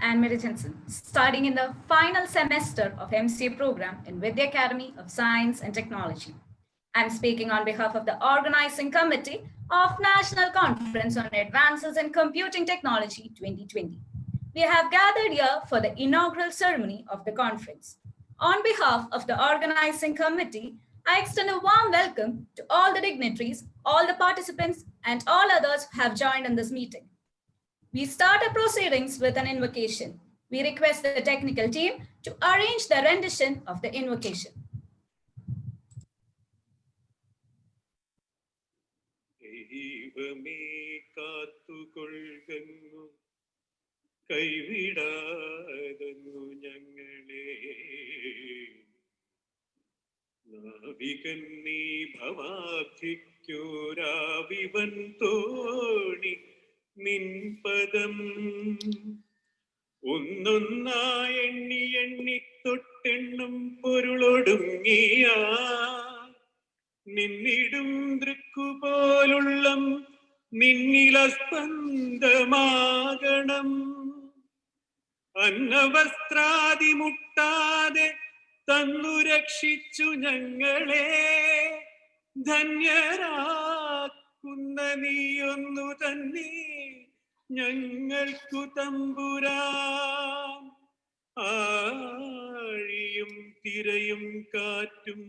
Anne-Marie Jensen, studying in the final semester of MCA program in Vidya Academy of Science and Technology. I'm speaking on behalf of the organizing committee of National Conference on Advances in Computing Technology 2020. We have gathered here for the inaugural ceremony of the conference. On behalf of the organizing committee, I extend a warm welcome to all the dignitaries, all the participants, and all others who have joined in this meeting. We start our proceedings with an invocation. We request the technical team to arrange the rendition of the invocation. നിൻപദം ഒന്നൊന്നായി എണ്ണി എണ്ണി തൊട്ടെണ്ണും പൊരുളൊടുങ്ങിയ നിന്നിടും ദൃക്കുപോലുള്ളം നിന്നിലസ്പന്ദമാകണം അന്നവസ്ത്രാദി മുട്ടാതെ തന്നു രക്ഷിച്ചു ഞങ്ങളെ ധന്യരാക്കുന്ന നീയൊന്നു തന്നെ ഞങ്ങൾക്കു തമ്പുരാൻ ആഴിയും തിരയും കാറ്റും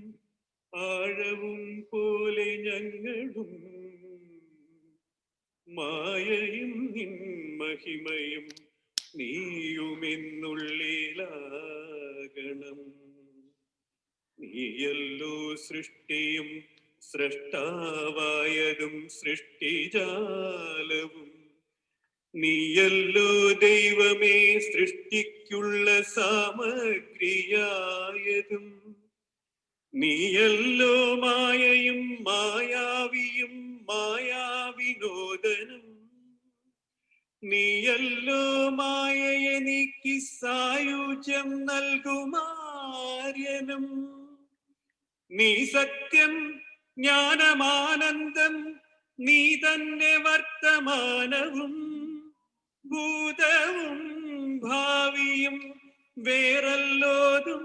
ആഴവും പോലെ ഞങ്ങളും മായയും നിൻ മഹിമയും നീയുമെന്നുള്ളിലാകണം നീയല്ലോ സൃഷ്ടിയും സ്രഷ്ടാവായതും സൃഷ്ടിജാലവും നീയല്ലോ ദൈവമേ സൃഷ്ടിക്കുള്ള സാമഗ്രിയായതും നീയല്ലോ മായയും മായാവിയും മായാവിനോദനം നീയല്ലോ മായയെ നീക്കി സായുജ്യം നൽകുമാര്യനും നീ സത്യം ജ്ഞാനമാനന്ദം നീ തന്നെ വർത്തമാനവും ഭൂതവും ഭാവിയും വേറല്ലോതും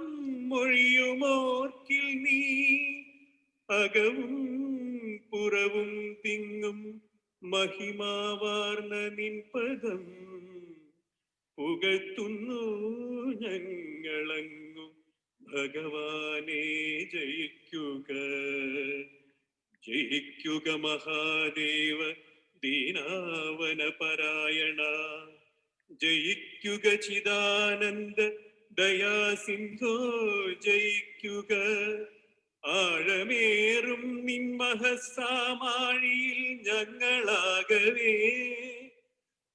മൊഴിയുമോർക്കിൽ നീ അകവും പുറവും തിങ്ങും മഹിമാവാർന്ന നിൻപദം പുകഴ്ത്തുന്നു ഞങ്ങളങ്ങു ഭഗവാനെ ജയിക്കുക ജയിക്കുക മഹാദേവ ദീനാവന പരായണ ജയിക്കുക ചിദാനന്ദ ദയാസിന്ധോ ജയിക്കുക ആഴമേറും നിൻമഹസാമാഴിയിൽ ഞങ്ങളാകവേ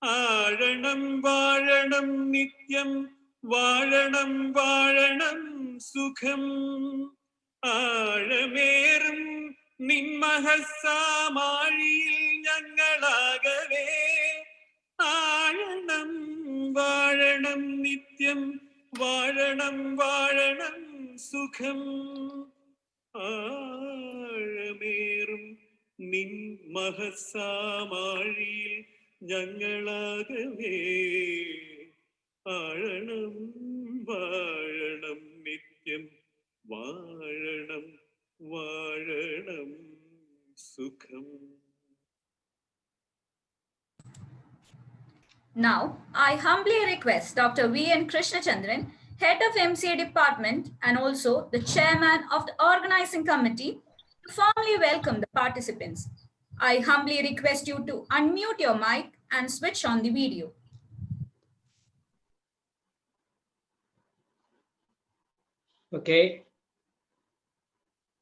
ആഴണം വാഴണം നിത്യം വാഴണം വാഴണം സുഖം ആഴമേറും നിൻമഹസാമാഴിയിൽ ഞങ്ങളാകവേ ആഴണം വാഴണം നിത്യം വാഴണം വാഴണം സുഖം ആഴമേറും നിൻ മഹസാമാഴിയിൽ ഞങ്ങളാകവേ ആഴണം വാഴണം നിത്യം വാഴണം വാഴണം സുഖം. Now, I humbly request Dr. V.N. Krishnachandran, Head of MCA Department and also the Chairman of the Organizing Committee, to formally welcome the participants. I humbly request you to unmute your mic and switch on the video. Okay.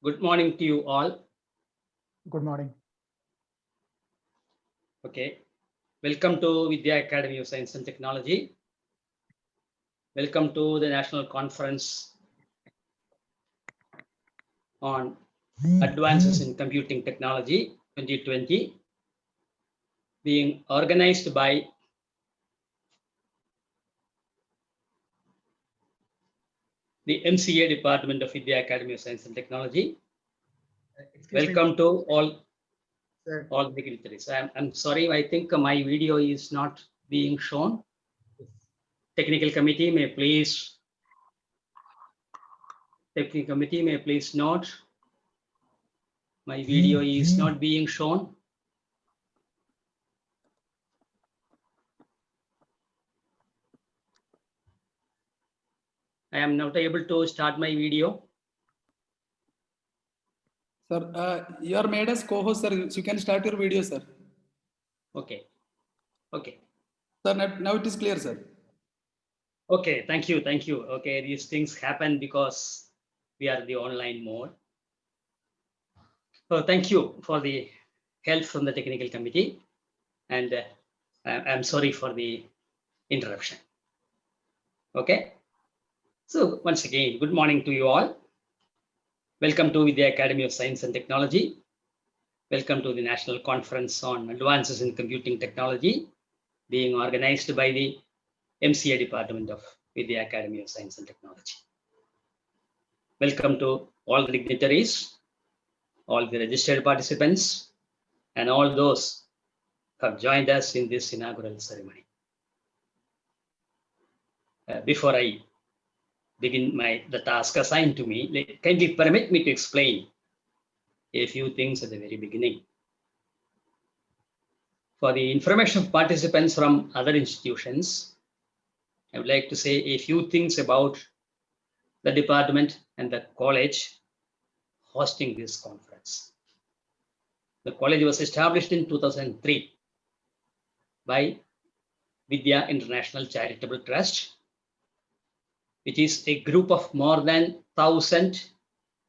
Good morning to you all. Good morning. Okay. Welcome to Vidya Academy of Science and Technology. Welcome to the National Conference on Advances in Computing Technology 2020, being organized by the MCA Department of Vidya Academy of Science and Technology. Welcome to all the dignitaries. I'm sorry, I think my video is not being shown. technical committee may please note my video is not being shown. I am not able to start my video. Sir, you are made as co-host, sir. You can start your video, sir. Okay. Okay. Sir, now it is clear, sir. Okay. Thank you. Thank you. Okay. These things happen because we are the online mode. So thank you for the help from the technical committee. And I'm sorry for the interruption. Okay. So once again, good morning to you all. Welcome to the Academy of Science and Technology. Welcome to the National Conference on Advances in Computing Technology being organized by the MCA Department of Vidya Academy of Science and Technology. Welcome to all the dignitaries, all the registered participants, and all those who have joined us in this inaugural ceremony. Before I begin the task assigned to me, kindly permit me to explain a few things at the very beginning. For the information of participants from other institutions, I would like to say a few things about the department and the college hosting this conference. The college was established in 2003 by Vidya International Charitable Trust, which is a group of more than 1,000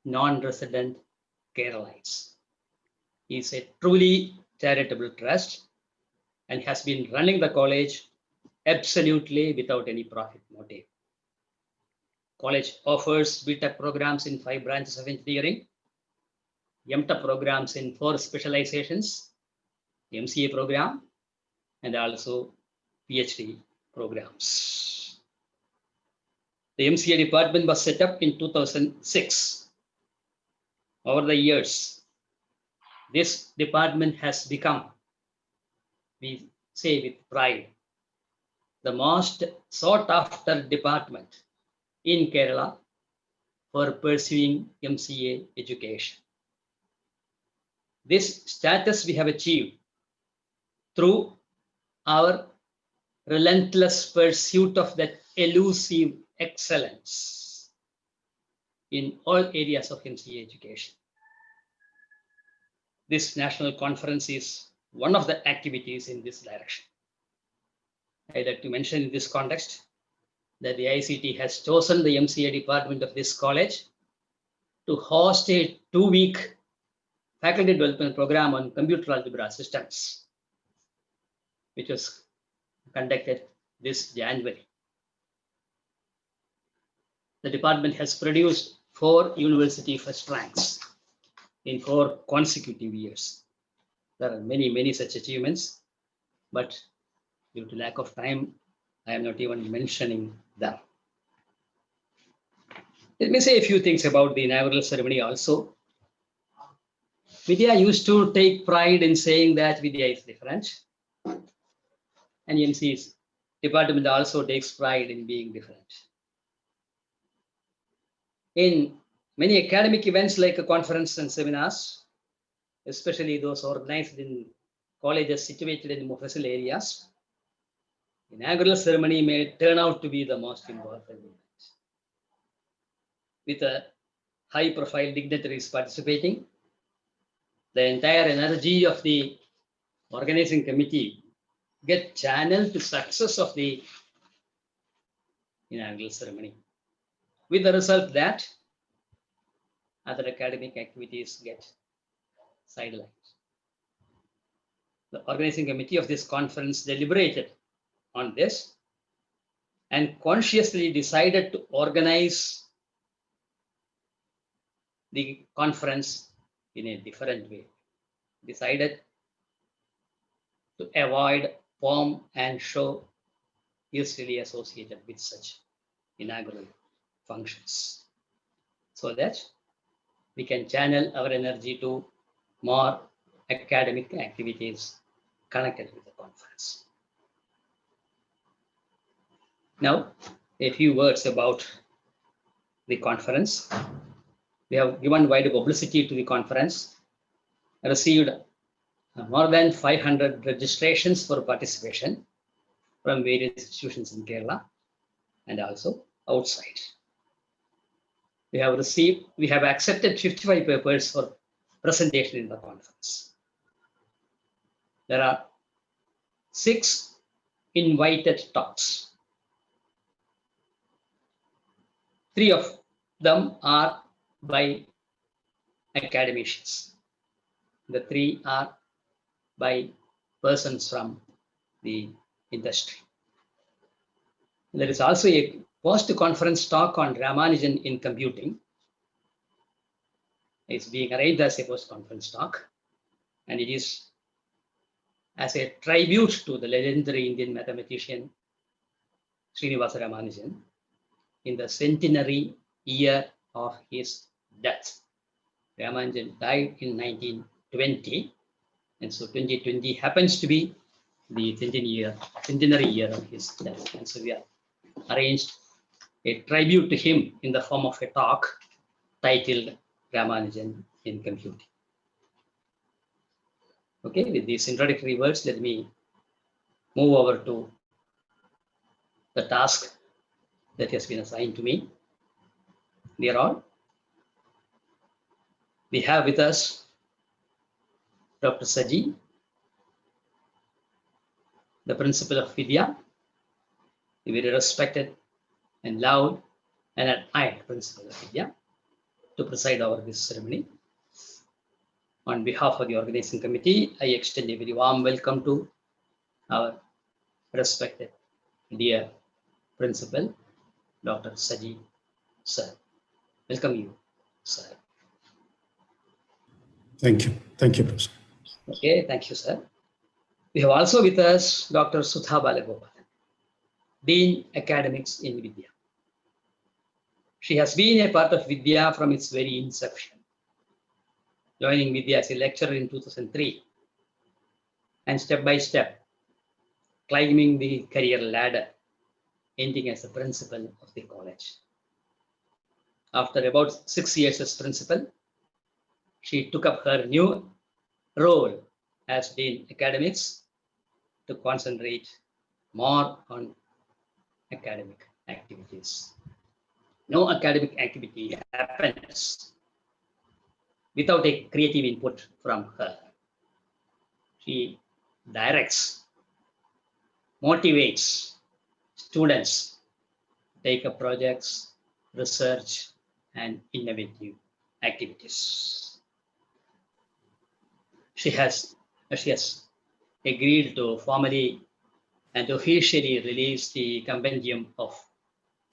non-resident Keralites. It's a truly charitable trust and has been running the college absolutely without any profit motive. College offers BTech programs in 5 branches of engineering, MTech programs in 4 specializations, MCA program, and also PhD programs. The MCA department was set up in 2006. Over the years, this department has become, we say with pride, the most sought after department in Kerala for pursuing MCA education. This status we have achieved through our relentless pursuit of that elusive excellence in all areas of MCA education. This national conference is one of the activities in this direction. I'd like to mention in this context that the ICT has chosen the MCA department of this college to host a 2-week faculty development program on computer algebra systems, which was conducted this January. The department has produced 4 university first ranks in 4 consecutive years. There are many such achievements, but due to lack of time, I am not even mentioning them. Let me say a few things about the inaugural ceremony also. Vidya used to take pride in saying that Vidya is different, and MC's department also takes pride in being different. In many academic events like conferences and seminars, especially those organized in colleges situated in mofussil areas, inaugural ceremony may turn out to be the most important event. With a high-profile dignitaries participating, the entire energy of the organizing committee get channeled to success of the inaugural ceremony, with the result that other academic activities get sidelined. The organizing committee of this conference deliberated on this and consciously decided to organize the conference in a different way. Decided to avoid pomp and show usually associated with such inaugural functions, so that we can channel our energy to more academic activities connected with the conference. Now, a few words about the conference. We have given wide publicity to the conference, received more than 500 registrations for participation from various institutions in Kerala and also outside. We have accepted 55 papers for presentation in the conference. There are 6 invited talks. 3 of them are by academicians. The 3 are by persons from the industry. There is also a post-conference talk on Ramanujan in computing. It's being arranged as a post-conference talk, and it is as a tribute to the legendary Indian mathematician Srinivasa Ramanujan in the centenary year of his death. Ramanujan died in 1920, and so 2020 happens to be the centenary year of his death. And so we have arranged a tribute to him in the form of a talk titled Ramanujan in Computing. Okay, with these introductory words, let me move over to the task that has been assigned to me. Dear all, we have with us Dr. Saji, the principal of Vidya, a very respected and loved and admired principal of Vidya, to preside over this ceremony. On behalf of the organizing committee, I extend a very warm welcome to our respected dear principal, Dr. Saji, sir. Welcome you, sir. Thank you. Thank you, Professor. Okay, thank you, sir. We have also with us Dr. Sudha Balagopalan, Dean Academics in Vidya. She has been a part of Vidya from its very inception, joining Vidya as a lecturer in 2003, and step by step, climbing the career ladder, ending as the principal of the college. After about 6 years as principal, she took up her new role as Dean Academics to concentrate more on academic activities. No academic activity happens without a creative input from her. She directs, motivates students to take up projects, research, and innovative activities. She has agreed to formally and officially release the compendium of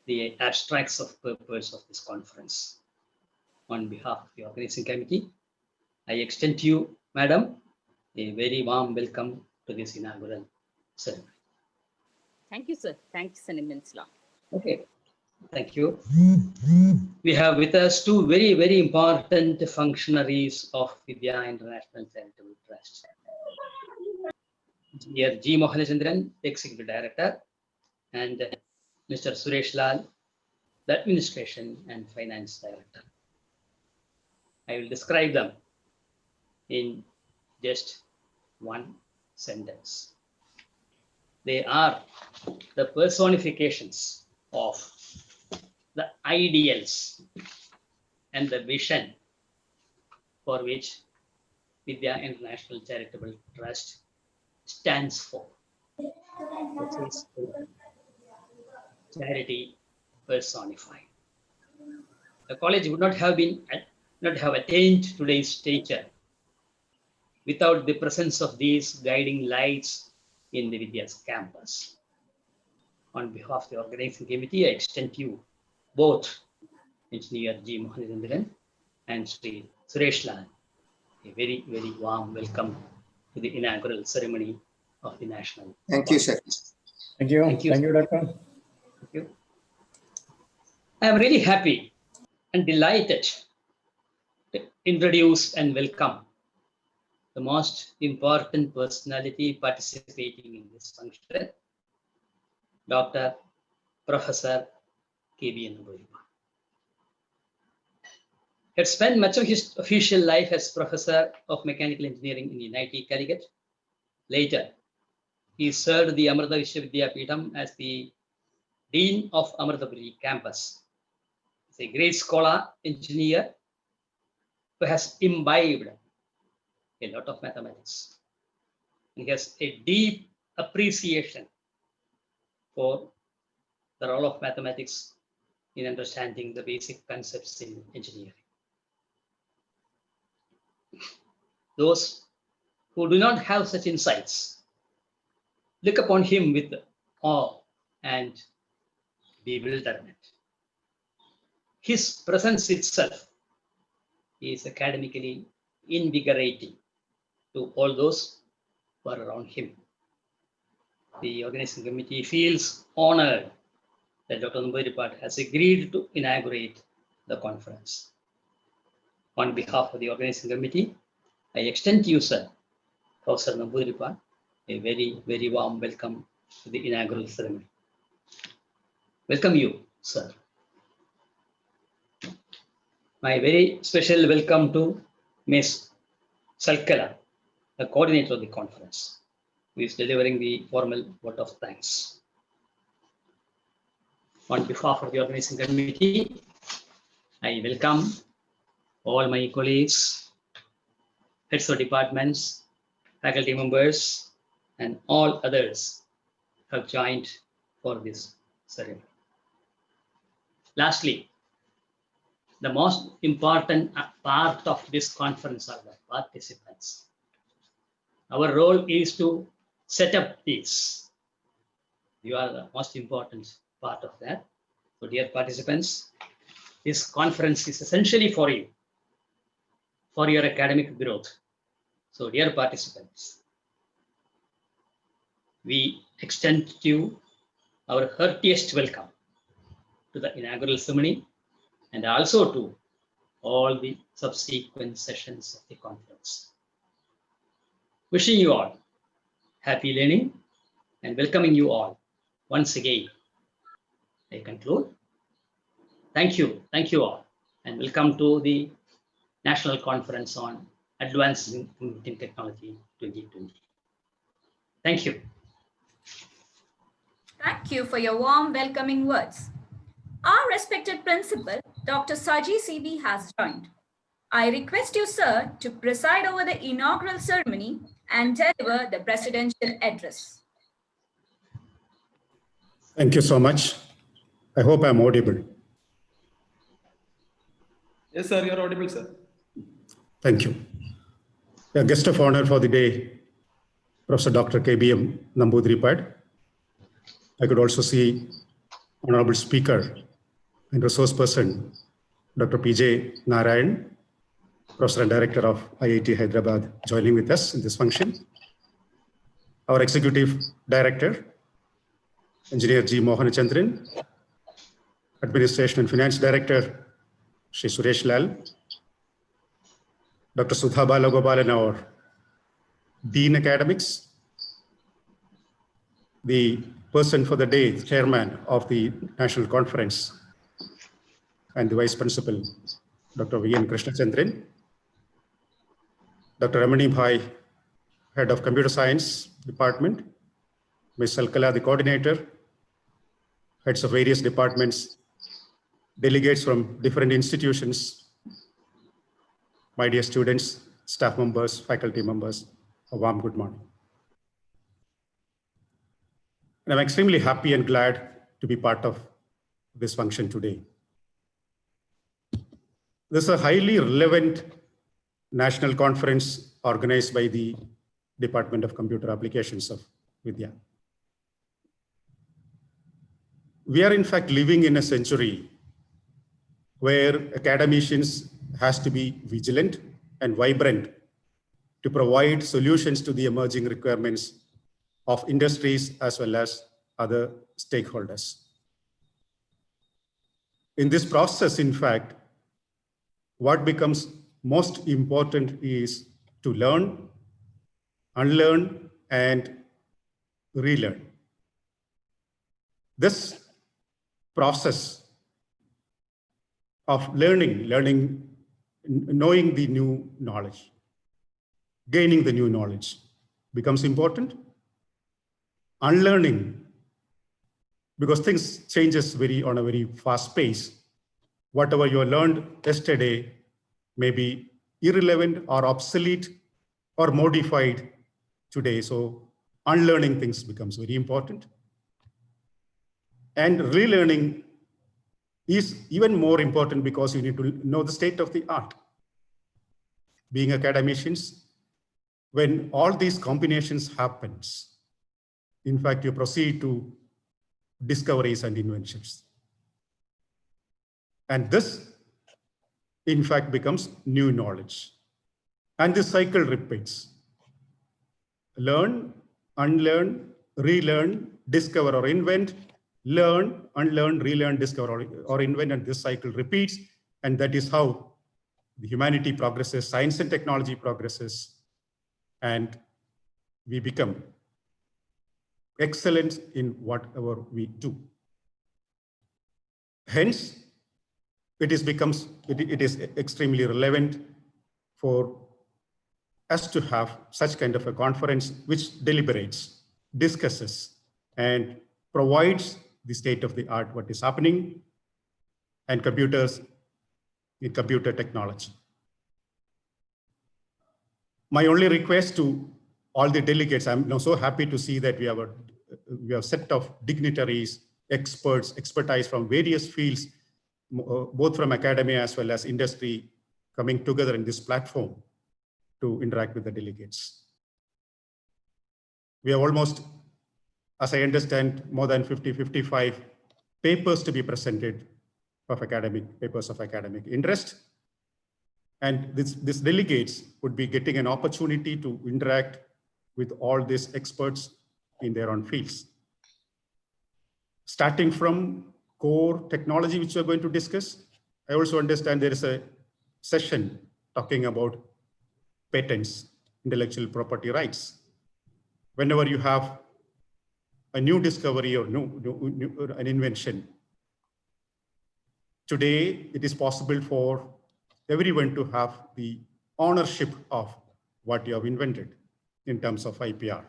the abstracts of purpose of this conference. On behalf of the organizing committee, I extend to you, Madam, a very warm welcome to this inaugural ceremony. Thank you, sir. Thanks an immense lot. Okay, thank you. We have with us 2 very, very important functionaries of Vidya International Charitable Trust. Engineer G. Mohanachandran, Executive Director, and Mr. Suresh Lal, the Administration and Finance Director. I will describe them in just one sentence. They are the personifications of the ideals and the vision for which Vidya International Charitable Trust stands for. Which is charity personified. The college would not have attained today's stature without the presence of these guiding lights in the Vidya's campus. On behalf of the organizing committee, I extend to you both Engineer G. Mohanachandran and Sri Suresh Lal a very, very warm welcome to the inaugural ceremony of the National. Thank you, sir. Thank you. Thank you. Thank you, Doctor. Thank you. I am really happy and delighted to introduce and welcome the most important personality participating in this function, Dr. Professor K.B. Namboodiripad. He had spent much of his official life as Professor of Mechanical Engineering in NIT Calicut. Later, he served the Amrita Vishwavidyapeetham as the Dean of Amritapuri campus. He's a great scholar, engineer, who has imbibed a lot of mathematics. And he has a deep appreciation for the role of mathematics in understanding the basic concepts in engineering. Those who do not have such insights look upon him with awe and bewilderment. His presence itself is academically invigorating to all those who are around him. The organizing committee feels honored that Dr. Namboodiripad has agreed to inaugurate the conference. On behalf of the organizing committee, I extend to you, sir, Professor Namboodiripad, a very, very warm welcome to the inaugural ceremony. Welcome you, sir. My very special welcome to Ms. Salkala, the coordinator of the conference, who is delivering the formal vote of thanks. On behalf of the organizing committee, I welcome all my colleagues, heads of departments, faculty members, and all others who have joined for this ceremony. Lastly, the most important part of this conference are the participants. Our role is to set up this. You are the most important part of that. So dear participants, this conference is essentially for you, for your academic growth. So dear participants, we extend to you our heartiest welcome to the inaugural ceremony and also to all the subsequent sessions of the conference. Wishing you all happy learning and welcoming you all once again. I conclude. Thank you all, and welcome to the National Conference on Advancing Computing Technology 2020. Thank you. Thank you for your warm welcoming words. Our respected principal, Dr. Saji CB, has joined. I request you, sir, to preside over the inaugural ceremony and deliver the presidential address. Thank you so much. I hope I'm audible. Yes, sir, you're audible, sir. Thank you. A guest of honor for the day, Professor Dr. KBM Namboodiripad. I could also see Honorable Speaker and Resource Person, Dr. PJ Narayan, Professor and Director of IIT Hyderabad, joining with us in this function. Our Executive Director, Engineer G. Mohanachandran, Administration and Finance Director, Shri Suresh Lal, Dr. Sudha Balagopalan, our Dean Academics, the person for the day, Chairman of the National Conference, and the Vice Principal, Dr. V.N. Krishnachandran, Dr. Ramani Bhai, Head of Computer Science Department, Ms. Salkala, the Coordinator, heads of various departments, delegates from different institutions, my dear students, staff members, faculty members, a warm good morning. And I'm extremely happy and glad to be part of this function today. This is a highly relevant national conference organized by the Department of Computer Applications of Vidya. We are in fact living in a century where academicians has to be vigilant and vibrant to provide solutions to the emerging requirements of industries as well as other stakeholders. In this process, in fact, what becomes most important is to learn, unlearn, and relearn. This process of learning, knowing the new knowledge, gaining the new knowledge becomes important. Unlearning, because things changes on a very fast pace. Whatever you learned yesterday may be irrelevant or obsolete or modified today. So unlearning things becomes very important. And relearning is even more important because you need to know the state of the art. Being academicians, when all these combinations happens, in fact, you proceed to discoveries and inventions. And this, in fact, becomes new knowledge. And this cycle repeats. Learn, unlearn, relearn, discover or invent, learn, unlearn, relearn, discover or invent, and this cycle repeats. And that is how the humanity progresses, science and technology progresses, and we become excellent in whatever we do. Hence, it is extremely relevant for us to have such kind of a conference which deliberates, discusses, and provides the state of the art, what is happening, and computers in computer technology. My only request to all the delegates, I'm now so happy to see that we have a set of dignitaries, expertise from various fields, both from academia as well as industry, coming together in this platform to interact with the delegates. We have almost, as I understand, more than 55 papers to be presented of papers of academic interest. And these delegates would be getting an opportunity to interact with all these experts in their own fields. Starting from core technology, which we're going to discuss, I also understand there is a session talking about patents, intellectual property rights. Whenever you have a new discovery or an invention, today it is possible for everyone to have the ownership of what you have invented in terms of IPR.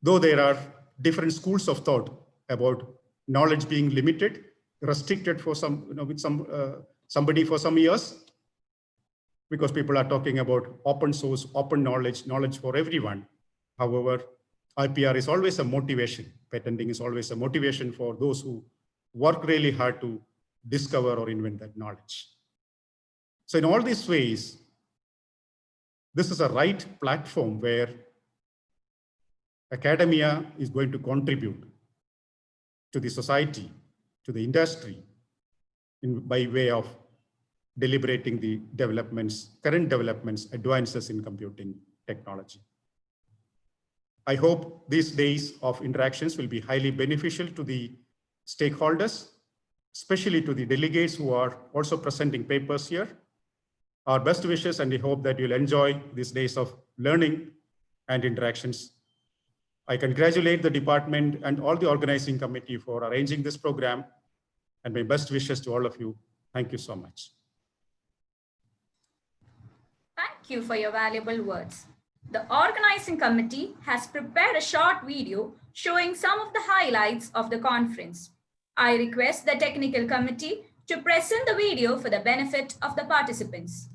Though there are different schools of thought about knowledge being limited, restricted for somebody for some years, because people are talking about open source, open knowledge for everyone. However, IPR is always a motivation. Patenting is always a motivation for those who work really hard to discover or invent that knowledge. So in all these ways, this is a right platform where academia is going to contribute to the society, to the industry, by way of deliberating the current developments, advances in computing technology. I hope these days of interactions will be highly beneficial to the stakeholders, especially to the delegates who are also presenting papers here. Our best wishes, and we hope that you'll enjoy these days of learning and interactions. I congratulate the department and all the organizing committee for arranging this program, and my best wishes to all of you. Thank you so much. Thank you for your valuable words. The organizing committee has prepared a short video showing some of the highlights of the conference. I request the technical committee to present the video for the benefit of the participants.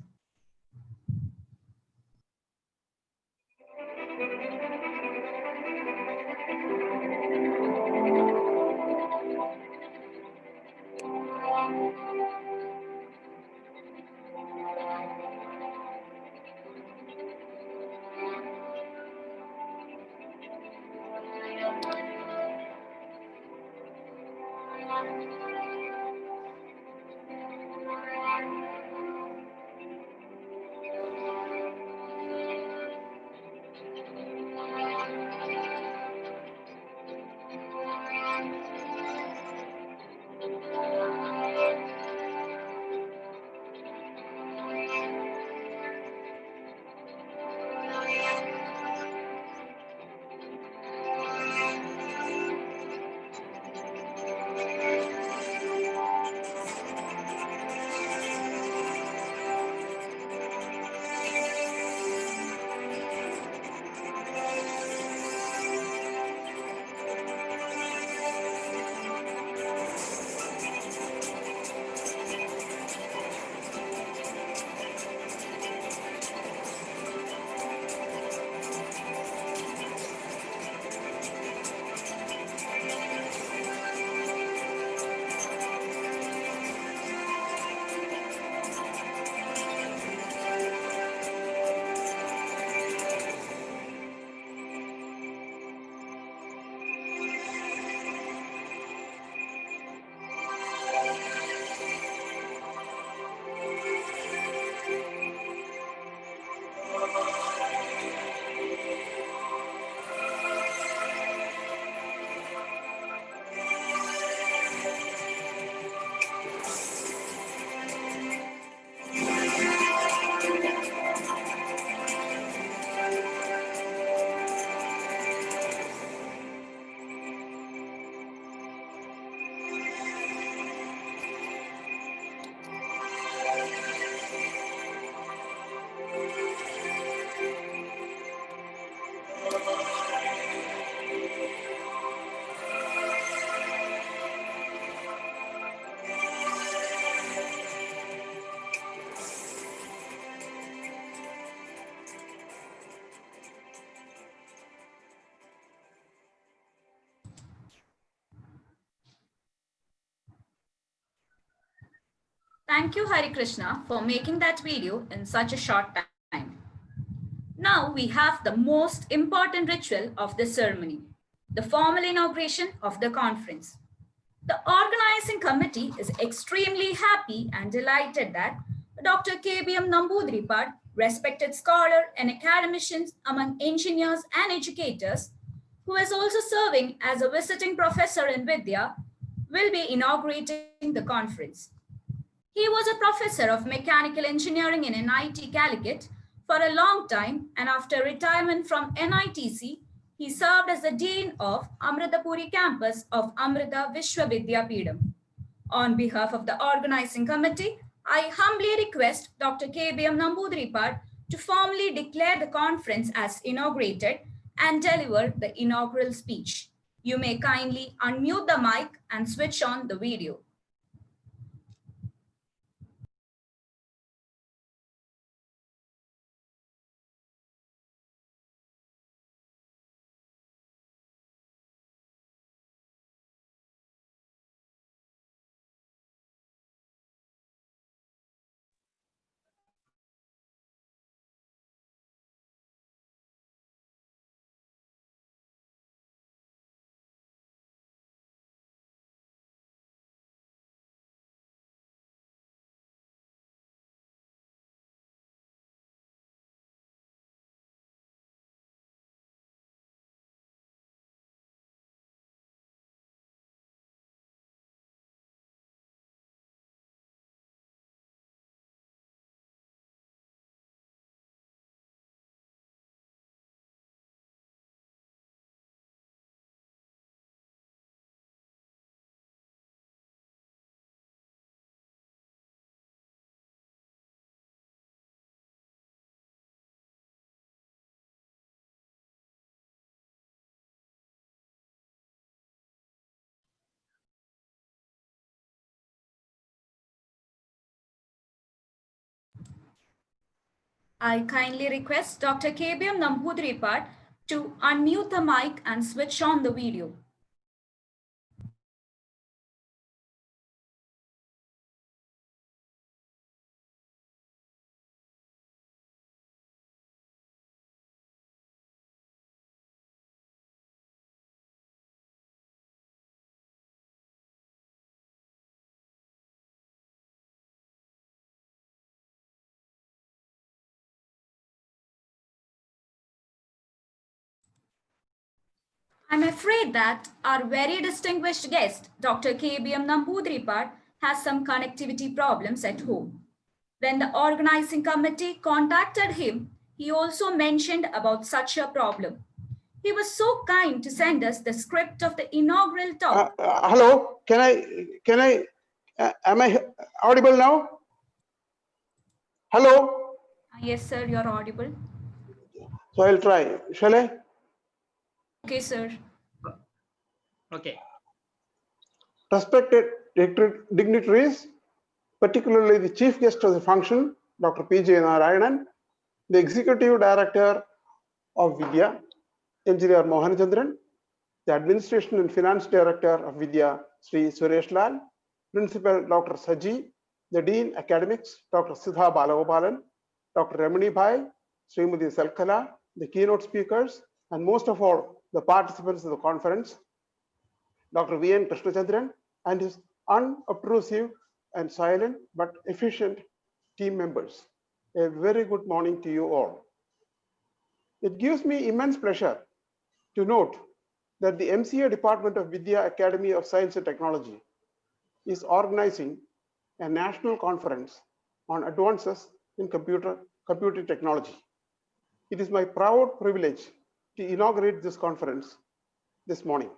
Thank you, Hari Krishna, for making that video in such a short time. Now we have the most important ritual of the ceremony, the formal inauguration of the conference. The organizing committee is extremely happy and delighted that Dr. KBM Namboodiripad, respected scholar and academician among engineers and educators, who is also serving as a visiting professor in Vidya, will be inaugurating the conference. He was a professor of mechanical engineering in NIT Calicut for a long time, and after retirement from NITC, he served as the Dean of Amritapuri campus of Amrita Vishwa Vidyapeetham. On behalf of the organizing committee, I humbly request Dr. KBM Namboodiripad to formally declare the conference as inaugurated and deliver the inaugural speech. You may kindly unmute the mic and switch on the video. I kindly request Dr. KBM Namboodiripad to unmute the mic and switch on the video. I'm afraid that our very distinguished guest, Dr. KBM Namboodiripad, has some connectivity problems at home. When the organizing committee contacted him, he also mentioned about such a problem. He was so kind to send us the script of the inaugural talk. Hello, am I audible now? Hello? Yes, sir, you're audible. So I'll try, shall I? Okay, sir. Okay. Respected dignitaries, particularly the chief guest of the function, Dr. P.J. Narayanan, the executive director of Vidya, Engineer Mohanchandran, the administration and finance director of Vidya, Sri Suresh Lal, principal Dr. Saji, the dean academics, Dr. Siddha Balagopalan, Dr. Ramani Bhai, Srimati Salkala, the keynote speakers, and most of all, the participants of the conference, Dr. V.N. Krishnachandran and his unobtrusive and silent but efficient team members. A very good morning to you all. It gives me immense pleasure to note that the MCA department of Vidya Academy of Science and Technology is organizing a national conference on advances in computing technology. It is my proud privilege to inaugurate this conference this morning.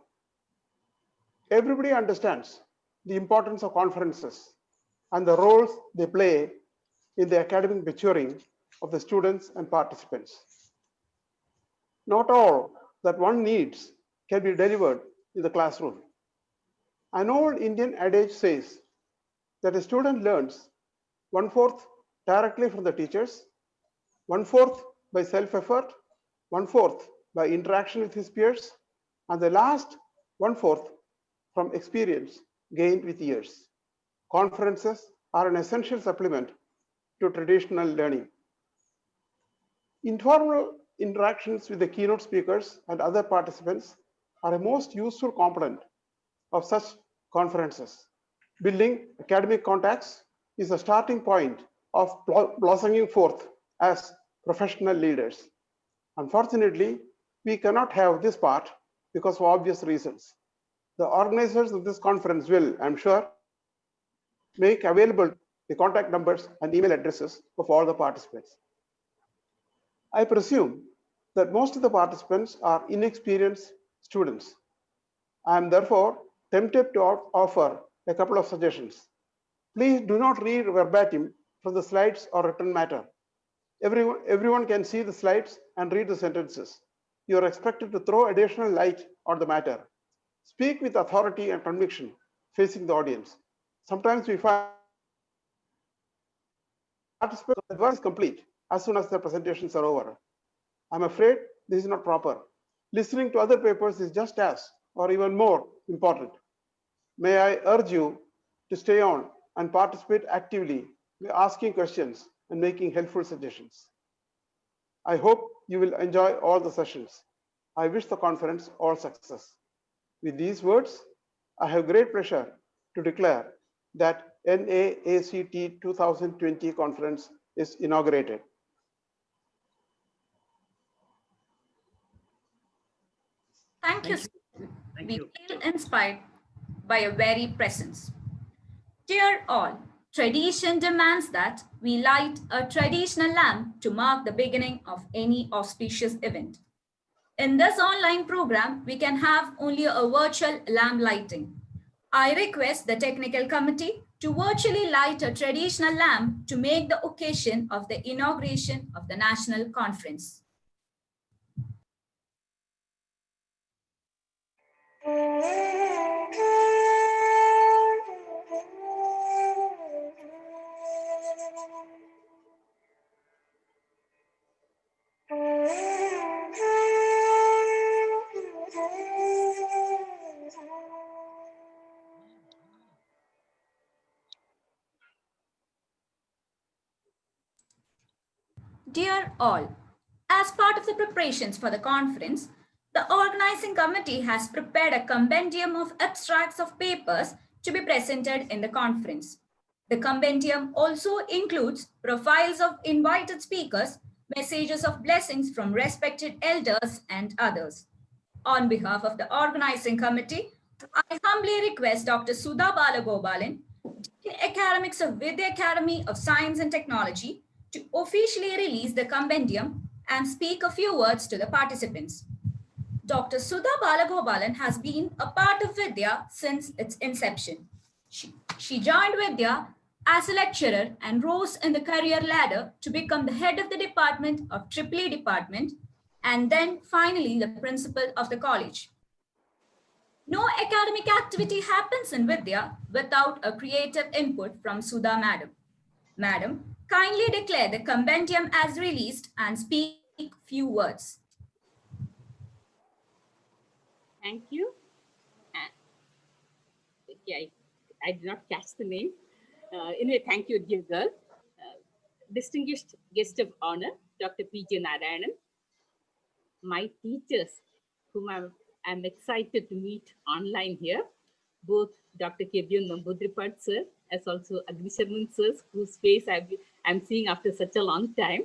Everybody understands the importance of conferences and the roles they play in the academic maturing of the students and participants. Not all that one needs can be delivered in the classroom. An old Indian adage says that a student learns 1/4 directly from the teachers, 1/4 by self-effort, 1/4 by interaction with his peers, and the last 1/4 from experience gained with years. Conferences are an essential supplement to traditional learning. Informal interactions with the keynote speakers and other participants are a most useful component of such conferences. Building academic contacts is a starting point of blossoming forth as professional leaders. Unfortunately, we cannot have this part because of obvious reasons. The organizers of this conference will, I'm sure, make available the contact numbers and email addresses of all the participants. I presume that most of the participants are inexperienced students. I am therefore tempted to offer a couple of suggestions. Please do not read verbatim from the slides or written matter. Everyone can see the slides and read the sentences. You are expected to throw additional light on the matter. Speak with authority and conviction, facing the audience. Sometimes we find participants the work is complete as soon as the presentations are over. I'm afraid this is not proper. Listening to other papers is just as, or even more important. May I urge you to stay on and participate actively by asking questions and making helpful suggestions. I hope you will enjoy all the sessions. I wish the conference all success. With these words, I have great pleasure to declare that NAACT 2020 conference is inaugurated. Thank you. We feel inspired by your very presence. Dear all, tradition demands that we light a traditional lamp to mark the beginning of any auspicious event. In this online program, we can have only a virtual lamp lighting. I request the technical committee to virtually light a traditional lamp to make the occasion of the inauguration of the national conference. Dear all, as part of the preparations for the conference, the organizing committee has prepared a compendium of abstracts of papers to be presented in the conference. The compendium also includes profiles of invited speakers, messages of blessings from respected elders and others. On behalf of the organizing committee, I humbly request Dr. Sudha Balagopalan, Dean Academics of Vidya Academy of Science and Technology, to officially release the compendium and speak a few words to the participants. Dr. Sudha Balagopalan has been a part of Vidya since its inception. She joined Vidya as a lecturer and rose in the career ladder to become the head of the department of EEE department and then finally the principal of the college. No academic activity happens in Vidya without a creative input from Sudha Madam. Madam, kindly declare the compendium as released and speak few words. Thank you. Okay, I did not catch the name. Anyway, thank you, dear girl. Distinguished guest of honor, Dr. P.J. Narayanan, my teachers, whom I'm excited to meet online here, both Dr. Kebion Nambudripad sir, as also Agni Sharman sir, whose face I'm seeing after such a long time.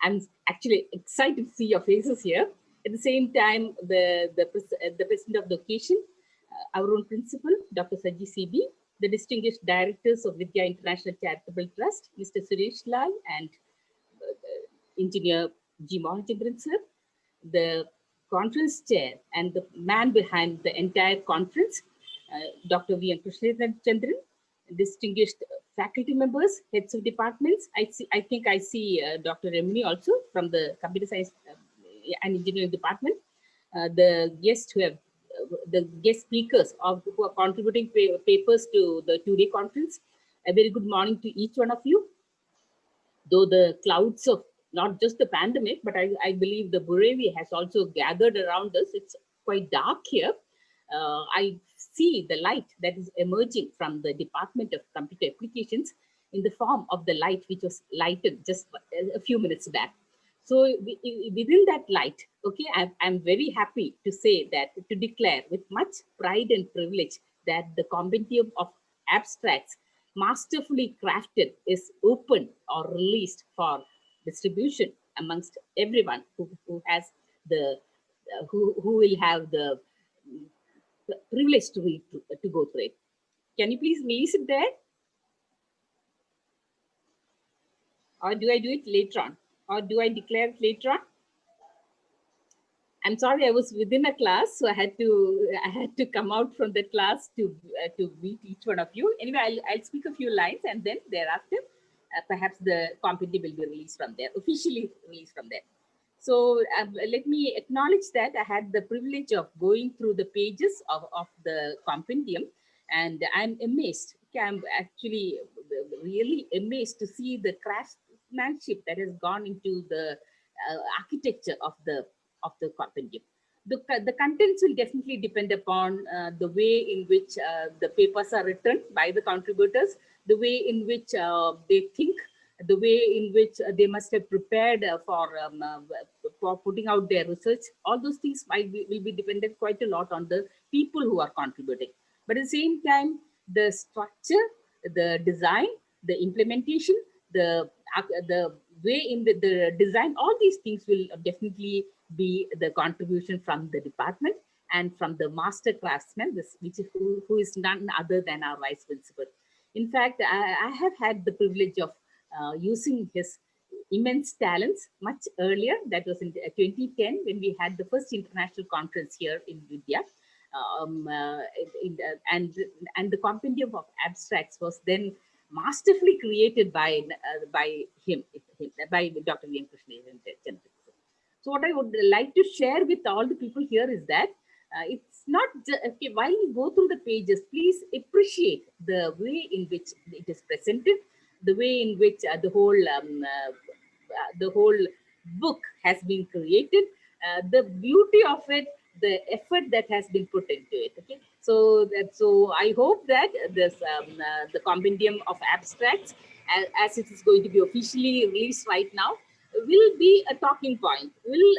I'm actually excited to see your faces here. At the same time, the president of the occasion, our own principal, Dr. Saji CB, the distinguished directors of Vidya International Charitable Trust, Mr. Suresh Lal and Engineer G. Mohanchandran sir, the conference chair and the man behind the entire conference, Dr. V. Krishnachandran Chandran, distinguished faculty members, heads of departments. I think I see Dr. Remini also from the computer science and engineering department. The guests who have the guest speakers who are contributing papers to the two-day conference. A very good morning to each one of you. Though the clouds of not just the pandemic, but I believe the Burevi has also gathered around us. It's quite dark here. I see the light that is emerging from the Department of Computer Applications in the form of the light which was lighted just a few minutes back. So within that light, okay, I'm very happy to say that, to declare with much pride and privilege that the compendium of abstracts masterfully crafted is open or released for distribution amongst everyone who has the who will have the privilege to read to go through it. Can you please release it there? Or do I do it later on? Or do I declare it later on? I'm sorry, I was within a class, so I had to come out from the class to meet each one of you. Anyway, I'll speak a few lines, and then thereafter, perhaps the compendium will be released from there, officially released from there. So let me acknowledge that I had the privilege of going through the pages of the compendium, and I'm amazed. Okay, I'm actually really amazed to see the craftsmanship that has gone into the architecture of the compendium. The contents will definitely depend upon the way in which the papers are written by the contributors, the way in which they think, the way in which they must have prepared for putting out their research. All those things will be dependent quite a lot on the people who are contributing. But at the same time, the structure, the design, the implementation, the way in the design, all these things will definitely be the contribution from the department and from the master craftsman, who is none other than our vice principal. In fact, I have had the privilege of using his immense talents much earlier. That was in 2010 when we had the first international conference here in Vidya. And the compendium of abstracts was then masterfully created by him, by Dr. V. M. Krishnan. So what I would like to share with all the people here is that it's not okay, while you go through the pages, please appreciate the way in which it is presented, the way in which the whole book has been created, the beauty of it, the effort that has been put into it. Okay, so I hope that this the compendium of abstracts, as it is going to be officially released right now, will be a talking point, will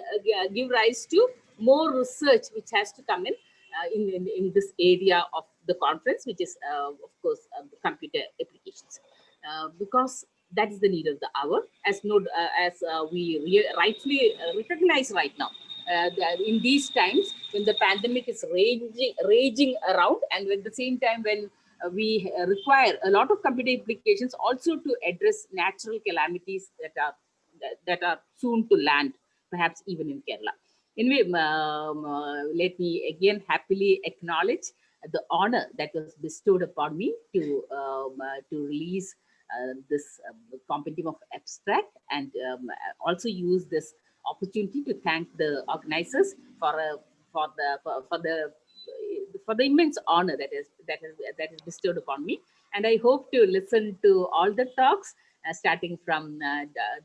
give rise to more research which has to come in this area of the conference, which is of course computer applications, because that is the need of the hour, as we rightfully recognize right now. In these times when the pandemic is raging around, and at the same time when we require a lot of computer applications also to address natural calamities that are soon to land, perhaps even in Kerala. Anyway, let me again happily acknowledge the honor that was bestowed upon me to release this compendium of abstract, and also use this opportunity to thank the organizers for the immense honor that is bestowed upon me. And I hope to listen to all the talks, starting from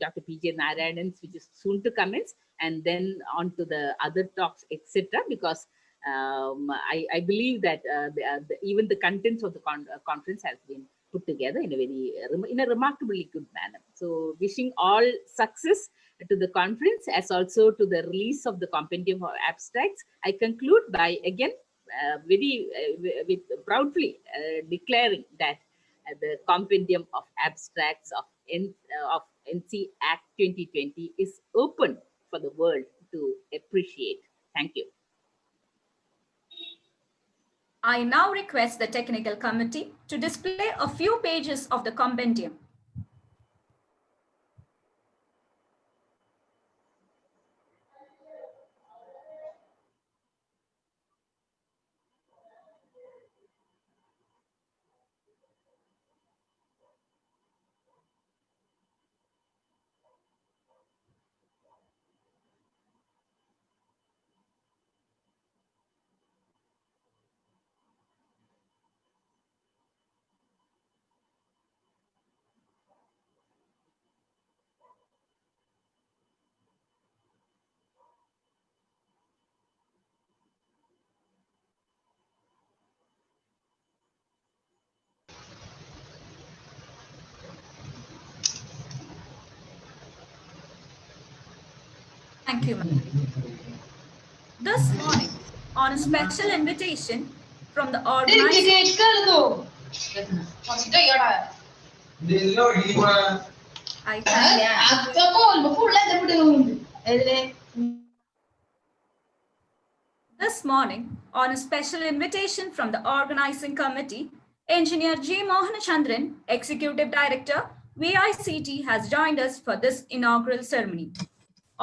Dr. P.J. Narayanan's, which is soon to commence, and then on to the other talks, etc. Because I believe that even the contents of the conference has been put together in a remarkably good manner. So wishing all success to the conference, as also to the release of the compendium of abstracts. I conclude by again with proudly declaring that the compendium of abstracts of NC Act 2020 is open for the world to appreciate. Thank you. I now request the technical committee to display a few pages of the compendium. Thank you, ma'am. This morning, on a special invitation from the organizing I thank This morning, on a special invitation from the organizing committee, Engineer G. Mohanachandran, Executive Director, VICT, has joined us for this inaugural ceremony.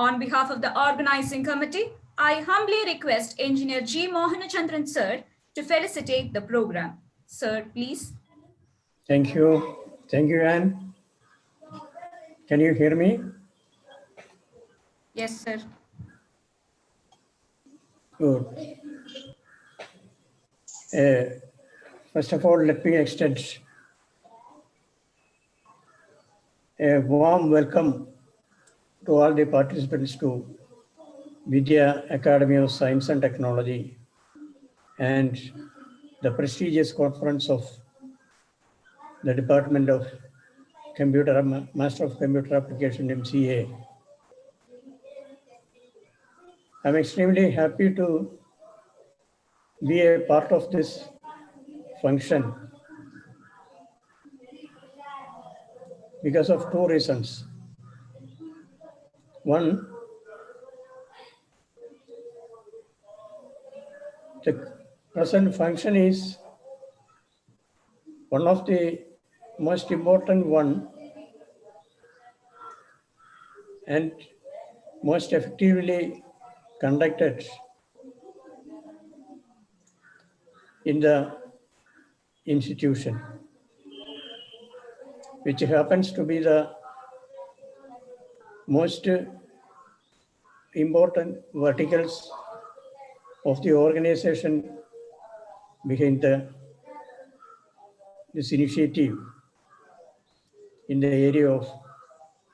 On behalf of the organizing committee, I humbly request Engineer G. Mohanachandran, sir, to felicitate the program. Sir, please. Thank you. Thank you, Anne. Can you hear me? Yes, sir. Good. First of all, let me extend a warm welcome to all the participants to Vidya Academy of Science and Technology and the prestigious conference of the Department of Master of Computer Application, MCA. I'm extremely happy to be a part of this function because of two reasons. One, the present function is one of the most important one and most effectively conducted in the institution, which happens to be the most important verticals of the organization behind this initiative in the area of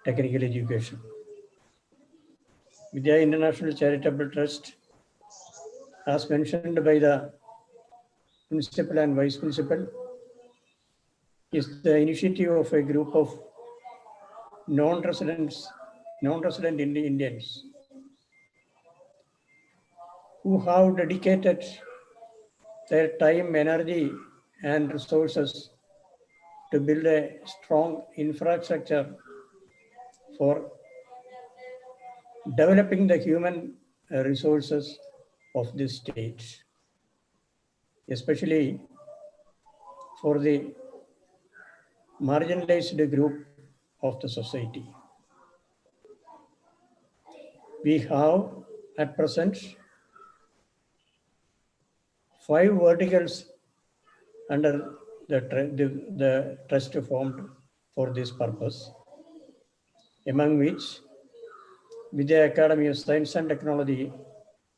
technical education. Vidya International Charitable Trust, as mentioned by the principal and vice principal, is the initiative of a group of non-resident Indians who have dedicated their time, energy, and resources to build a strong infrastructure for developing the human resources of this state, especially for the marginalized group of the society. We have at present 5 verticals under the trust formed for this purpose, among which Vidya Academy of Science and Technology,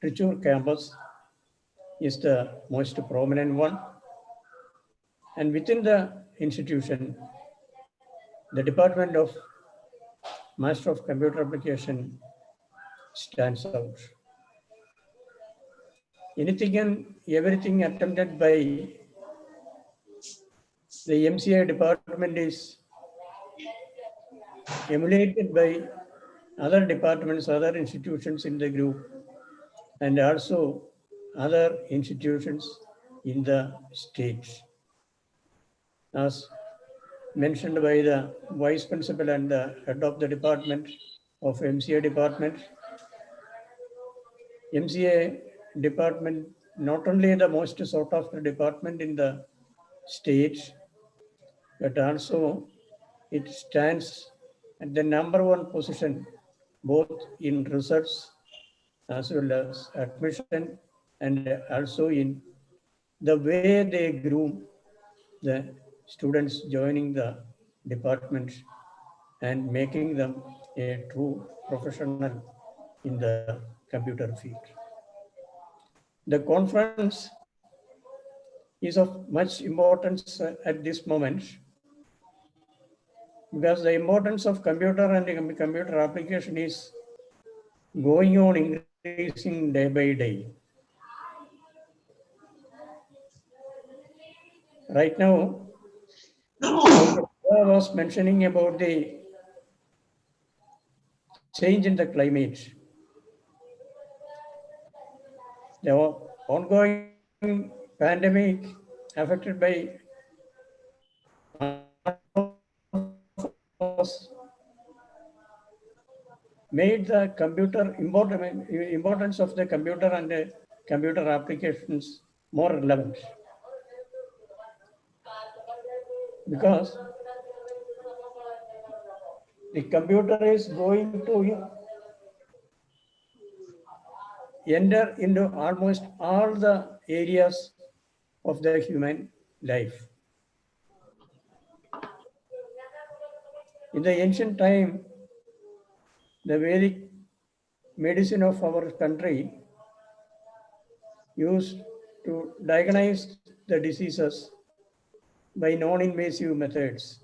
Trichur campus is the most prominent one. And within the institution, the Department of Master of Computer Application stands out. Anything and everything attempted by the MCA department is emulated by other departments, other institutions in the group, and also other institutions in the state. As mentioned by the vice principal and the head of the department of MCA department, MCA department not only the most sought after department in the state, but also it stands at the #1 position both in research as well as admission, and also in the way they groom the students joining the department and making them a true professional in the computer field. The conference is of much importance at this moment because the importance of computer and computer application is going on increasing day by day. Right now, I was mentioning about the change in the climate the ongoing pandemic affected by made the importance of the computer and the computer applications more relevant, because the computer is going to enter into almost all the areas of the human life. In the ancient time, the Vedic medicine of our country used to diagnose the diseases by non-invasive methods.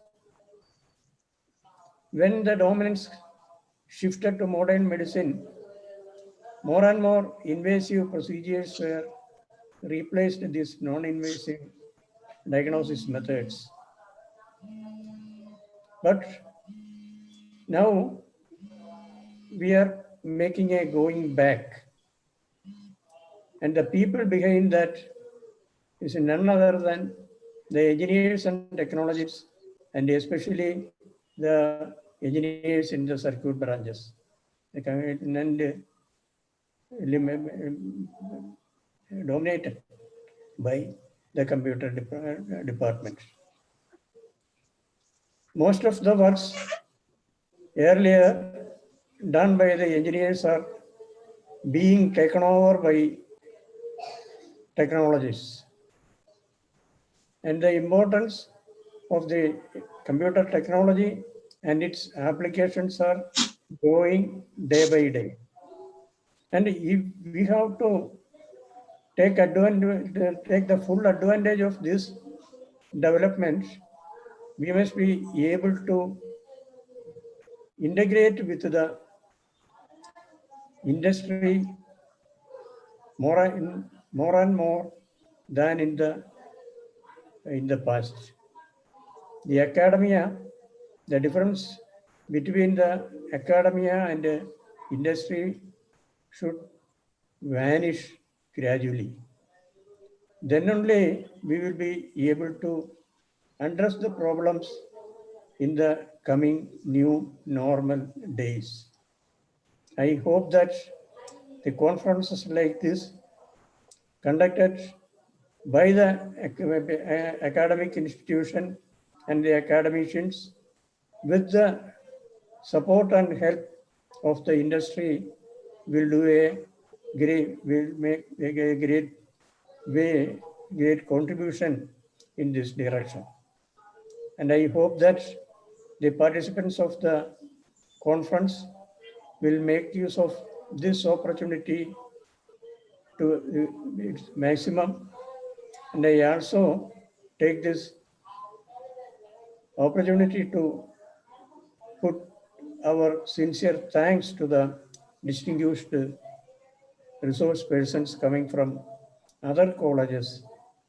When the dominance shifted to modern medicine, more and more invasive procedures were replaced these non-invasive diagnosis methods. But now we are making a going back. And the people behind that is none other than the engineers and technologists, and especially the engineers in the circuit branches, and dominated by the computer department. Most of the works earlier done by the engineers are being taken over by technologies. And the importance of the computer technology and its applications are growing day by day. And if we have to take the full advantage of this development, we must be able to integrate with the industry more and more than in the past. The academia, the difference between the academia and the industry should vanish gradually. Then only we will be able to address the problems in the coming new normal days. I hope that the conferences like this conducted by the academic institution and the academicians with the support and help of the industry will make a great contribution in this direction. And I hope that the participants of the conference will make use of this opportunity to its maximum. And I also take this opportunity to put our sincere thanks to the distinguished resource persons coming from other colleges,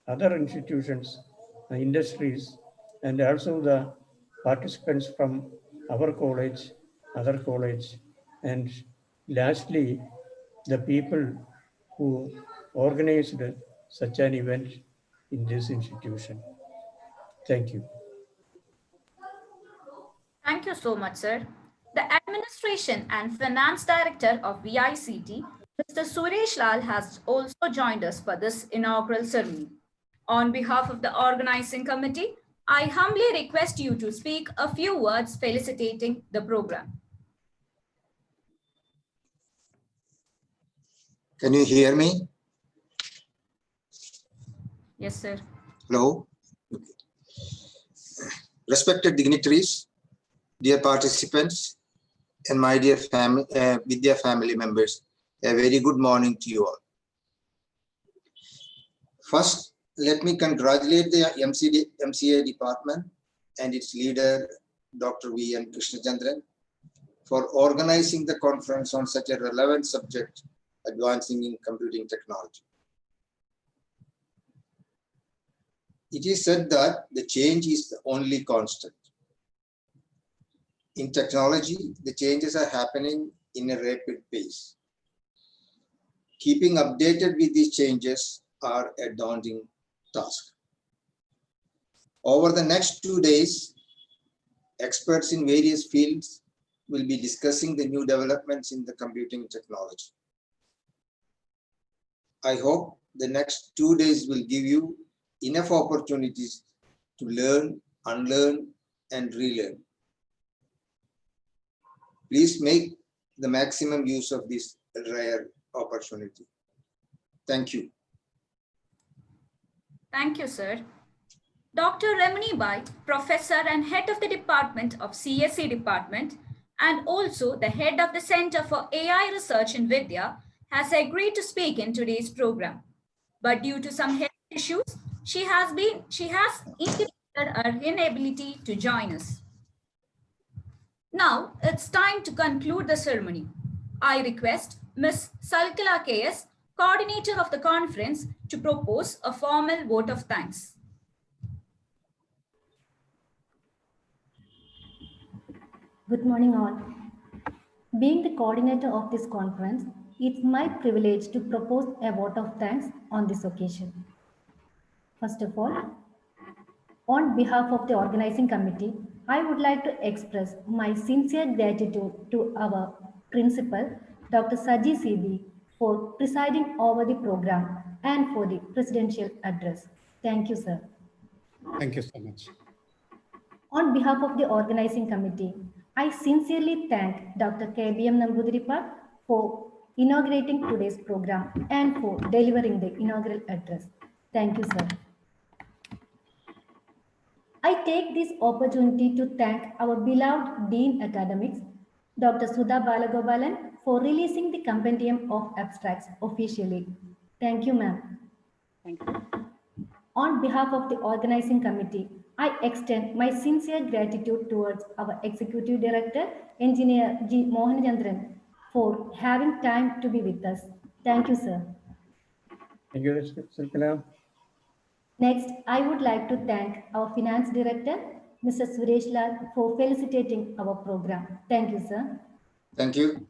other institutions, industries, and also the participants from our college, other college, and lastly, the people who organized such an event in this institution. Thank you. Thank you so much, sir. The Administration and Finance Director of VICT, Mr. Suresh Lal, has also joined us for this inaugural ceremony. On behalf of the organizing committee, I humbly request you to speak a few words felicitating the program. Can you hear me? Yes, sir. Hello. Okay. Respected dignitaries, dear participants, and my dear family, Vidya family members, a very good morning to you all. First, let me congratulate the MCA department and its leader, Dr. V.N. Krishnachandran, for organizing the conference on such a relevant subject, advancing in computing technology. It is said that the change is the only constant. In technology, the changes are happening in a rapid pace. Keeping updated with these changes are a daunting task. Over the next 2 days, experts in various fields will be discussing the new developments in the computing technology. I hope the next 2 days will give you enough opportunities to learn, unlearn, and relearn. Please make the maximum use of this rare opportunity. Thank you. Thank you, sir. Dr. Remini Bai, Professor and Head of the Department of CSE Department, and also the Head of the Center for AI Research in Vidya, has agreed to speak in today's program. But due to some health issues, she has indicated her inability to join us. Now it's time to conclude the ceremony. I request Ms. Salkala KS, coordinator of the conference, to propose a formal vote of thanks. Good morning all. Being the coordinator of this conference, it's my privilege to propose a vote of thanks on this occasion. First of all, on behalf of the organizing committee, I would like to express my sincere gratitude to our principal, Dr. Saji CB, for presiding over the program and for the presidential address. Thank you, sir. Thank you so much. On behalf of the organizing committee, I sincerely thank Dr. KBM Namboodiripad for inaugurating today's program and for delivering the inaugural address. Thank you, sir. I take this opportunity to thank our beloved Dean Academics, Dr. Sudha Balagopalan, for releasing the Compendium of Abstracts officially. Thank you, ma'am. Thank you. On behalf of the organizing committee, I extend my sincere gratitude towards our Executive Director, Engineer G. Mohanachandran, for having time to be with us. Thank you, sir. Thank you, Salkala. Next, I would like to thank our Finance Director, Mr. Suresh Lal, for felicitating our program. Thank you, sir. Thank you.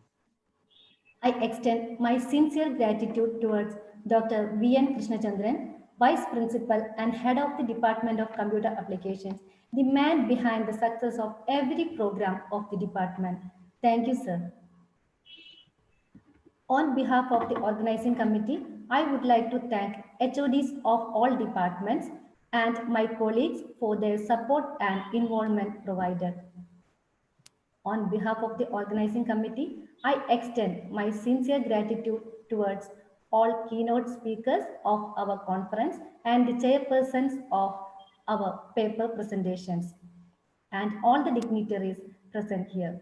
I extend my sincere gratitude towards Dr. V.N. Krishnachandran, Vice Principal and Head of the Department of Computer Applications, the man behind the success of every program of the department. Thank you, sir. On behalf of the organizing committee, I would like to thank HODs of all departments and my colleagues for their support and involvement provided. On behalf of the organizing committee, I extend my sincere gratitude towards all keynote speakers of our conference and the chairpersons of our paper presentations and all the dignitaries present here.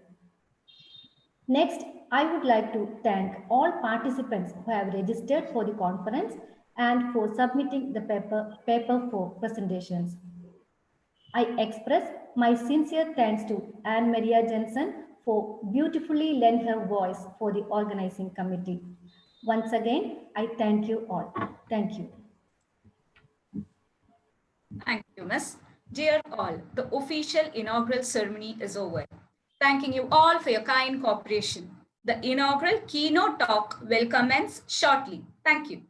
Next, I would like to thank all participants who have registered for the conference and for submitting the paper for presentations. I express my sincere thanks to Anne Maria Jensen for beautifully lend her voice for the organizing committee. Once again, I thank you all. Thank you. Thank you, Miss. Dear all, the official inaugural ceremony is over. Thanking you all for your kind cooperation. The inaugural keynote talk will commence shortly. Thank you.